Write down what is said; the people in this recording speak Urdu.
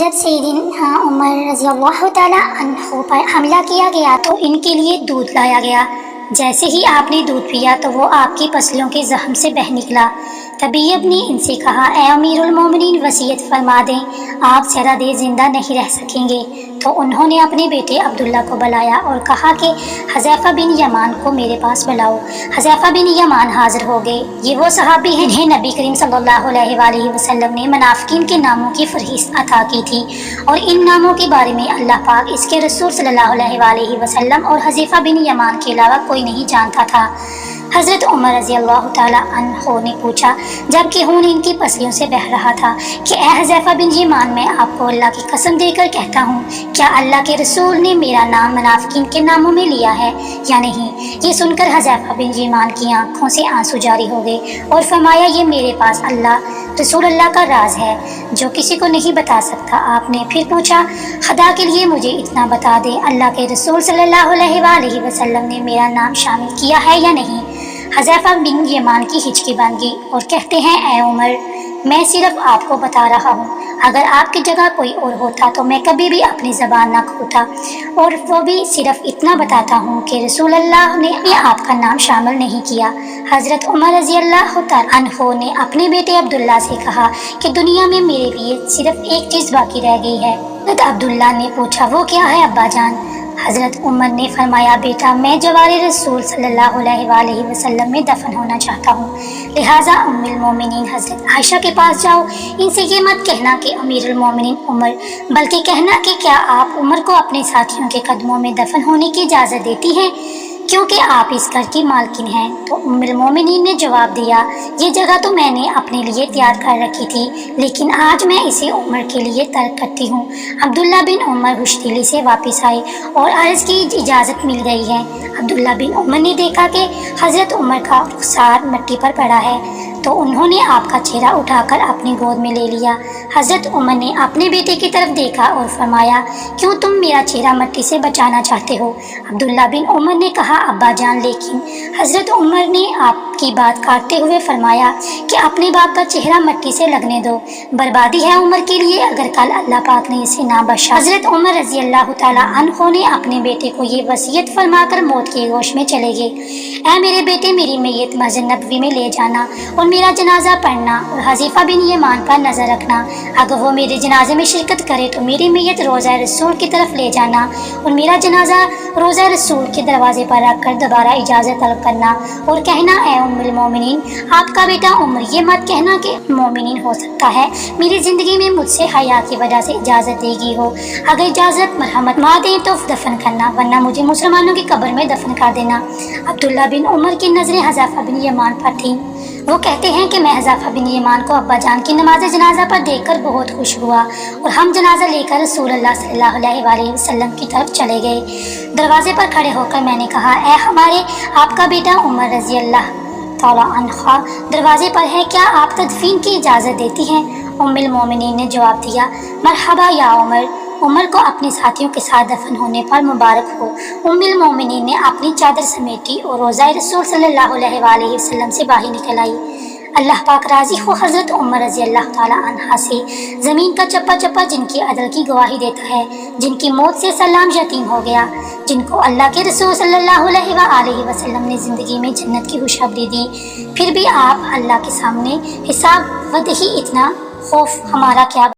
جب سیدنا عمر رضی اللہ تعالیٰ عنہ پر حملہ کیا گیا تو ان کے لیے دودھ لایا گیا۔ جیسے ہی آپ نے دودھ پیا تو وہ آپ کی پسلیوں کے زخم سے بہہ نکلا۔ طبیب نے ان سے کہا، اے امیر المومنین وصیت فرما دیں، آپ زیادہ دیر زندہ نہیں رہ سکیں گے۔ تو انہوں نے اپنے بیٹے عبداللہ کو بلایا اور کہا کہ حذیفہ بن یمان کو میرے پاس بلاؤ۔ حذیفہ بن یمان حاضر ہو گئے۔ یہ وہ صحابی ہیں جنہیں نبی کریم صلی اللہ علیہ وآلہ وسلم نے منافقین کے ناموں کی فہرست عطا کی تھی، اور ان ناموں کے بارے میں اللہ پاک اس کے رسول صلی اللہ علیہ وآلہ وسلم اور حذیفہ بن یمان کے علاوہ کوئی نہیں جانتا تھا۔ حضرت عمر رضی اللہ تعالیٰ عنہ نے پوچھا، جبکہ خون ان کی پسلیوں سے بہہ رہا تھا، کہ اے حذیفہ بن یمان، میں آپ کو اللہ کی قسم دے کر کہتا ہوں، کیا اللہ کے رسول نے میرا نام منافقین کے ناموں میں لیا ہے یا نہیں؟ یہ سن کر حذیفہ بن یمان کی آنکھوں سے آنسو جاری ہو گئے اور فرمایا، یہ میرے پاس رسول اللہ کا راز ہے جو کسی کو نہیں بتا سکتا۔ آپ نے پھر پوچھا، خدا کے لیے مجھے اتنا بتا دے، اللہ کے رسول صلی اللہ علیہ وآلہ وسلم نے میرا نام شامل کیا ہے یا نہیں؟ حذیفہ بن یمان کی ہچکی بن گئی اور کہتے ہیں، اے عمر، میں صرف آپ کو بتا رہا ہوں، اگر آپ کی جگہ کوئی اور ہوتا تو میں کبھی بھی اپنی زبان نہ کھوتا، اور وہ بھی صرف اتنا بتاتا ہوں کہ رسول اللہ نے آپ کا نام شامل نہیں کیا۔ حضرت عمر رضی اللہ تعالیٰ عنہ نے اپنے بیٹے عبداللہ سے کہا کہ دنیا میں میرے لیے صرف ایک چیز باقی رہ گئی ہے۔ حضرت عبداللہ نے پوچھا، وہ کیا ہے ابا جان؟ حضرت عمر نے فرمایا، بیٹا، میں جوار رسول صلی اللہ علیہ وآلہ وسلم میں دفن ہونا چاہتا ہوں، لہٰذا ام المومنین حضرت عائشہ کے پاس جاؤ، ان سے یہ مت کہنا کہ امیر المومنین عمر، بلکہ کہنا کہ کیا آپ عمر کو اپنے ساتھیوں کے قدموں میں دفن ہونے کی اجازت دیتی ہیں، کیونکہ آپ اس گھر کی مالکن ہیں؟ تو ام المومنین نے جواب دیا، یہ جگہ تو میں نے اپنے لیے تیار کر رکھی تھی، لیکن آج میں اسے عمر کے لیے ترک کرتی ہوں۔ عبداللہ بن عمر ہوش دلی سے واپس آئے اور عرض کی اجازت مل گئی ہے۔ عبداللہ بن عمر نے دیکھا کہ حضرت عمر کا رخسار مٹی پر پڑا ہے، تو انہوں نے آپ کا چہرہ اٹھا کر اپنی گود میں لے لیا۔ حضرت عمر نے اپنے بیٹے کی طرف دیکھا اور فرمایا، کیوں تم میرا چہرہ مٹی سے بچانا چاہتے ہو؟ عبداللہ بن عمر نے کہا، ابا جان، لیکن حضرت عمر نے آپ کی بات کاٹتے ہوئے فرمایا کہ اپنے باپ کا چہرہ مٹی سے لگنے دو، بربادی ہے عمر کے لیے اگر کل اللہ پاک نے اسے نہ بخشا۔ حضرت عمر رضی اللہ تعالیٰ عنہ نے اپنے بیٹے کو یہ وصیت فرما کر موت کی گوش میں چلے گئے، اے میرے بیٹے، میری میت مسجد نبوی میں لے جانا اور میرا جنازہ پڑھنا، اور حذیفہ بن یمان پر نظر رکھنا، اگر وہ میرے جنازے میں شرکت کرے تو میری میت روضہ رسول کی طرف لے جانا اور میرا جنازہ روضہ رسول کے دروازے پر رکھ کر دوبارہ اجازت طلب کرنا اور کہنا، اے ام المومنین، آپ کا بیٹا عمر، یہ مت کہنا کہ مومنین ہو سکتا ہے میری زندگی میں مجھ سے حیا کی وجہ سے اجازت دے گی ہو، اگر اجازت مرحمت ماں دیں تو دفن کرنا، ورنہ مجھے مسلمانوں کی قبر میں دفن کر دینا۔ عبداللہ بن عمر کی نظریں حذیفہ بن یمان پر تھیں۔ وہ کہتے ہیں کہ میں حذیفہ بن یمان کو ابا جان کی نماز جنازہ پر دیکھ کر بہت خوش ہوا، اور ہم جنازہ لے کر رسول اللہ صلی اللہ علیہ وآلہ وسلم کی طرف چلے گئے۔ دروازے پر کھڑے ہو کر میں نے کہا، اے ہمارے آپ کا بیٹا عمر رضی اللہ تعالیٰ عنہ دروازے پر ہے، کیا آپ تدفین کی اجازت دیتی ہیں؟ ام المومنین نے جواب دیا، مرحبا یا عمر، عمر کو اپنے ساتھیوں کے ساتھ دفن ہونے پر مبارک ہو۔ ام المومنین نے اپنی چادر سمیٹی اور روضہ رسول صلی اللہ علیہ وآلہ وسلم سے باہر نکل آئی۔ اللہ پاک راضی ہو حضرت عمر رضی اللہ تعالیٰ عنہ سے، زمین کا چپا چپا جن کی عدل کی گواہی دیتا ہے، جن کی موت سے سلام یتیم ہو گیا، جن کو اللہ کے رسول صلی اللہ علیہ وآلہ وسلم نے زندگی میں جنت کی خوشخبری دی، پھر بھی آپ اللہ کے سامنے حساب ودہی اتنا خوف ہمارا کیا